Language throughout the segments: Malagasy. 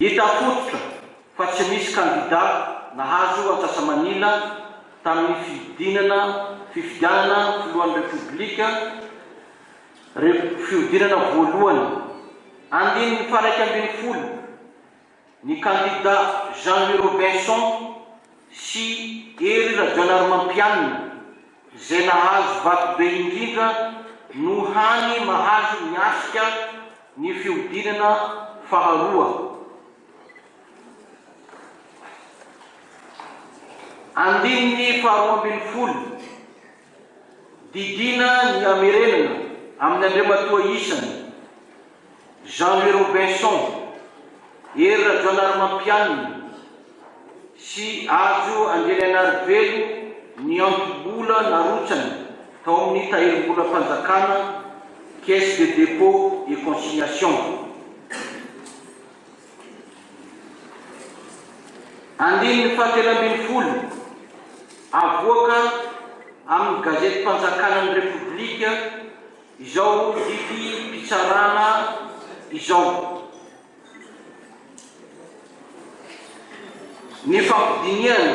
hita fototra fa tsy misy kandida nahazo Antsasamanila tamin'ny fifidianana filohan'ny repoblika fiodinana voalohany. Andininy faraiky ambin'ny folo ny kandida Jean-Louis Robinson sy Hery Rajaonarimampianina zay nahazo vato-be indrindra no hany mahazo miasika ny fiodinana faharoa. Andininy faharoa ambin'ny folo didina ny amerenana amin'ny andriamatoa isany Jean-Louis Robinson, Hery Rajaonarimampianina sy azo Andrianarivelo ny antom-bola narotsany tao amin'ny tahirim-bolam-panjakana Caisse de dépôt et consignation. Andininy fahatelo ambin'ny folo avoaka amin'ny gazety mpanjakanan'ny repoblika izao didy mpitsarana izao: ny fampidiniana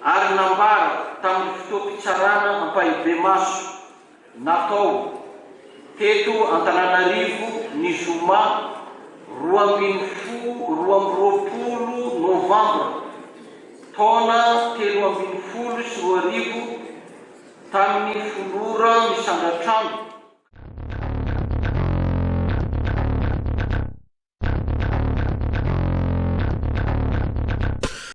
ary nambara tamin'ny fotoam-pitsarana ampahibe maso natao teto Antananarivo ny zoma 2020 novambra taona 2013 tamin'ny folora misandratrano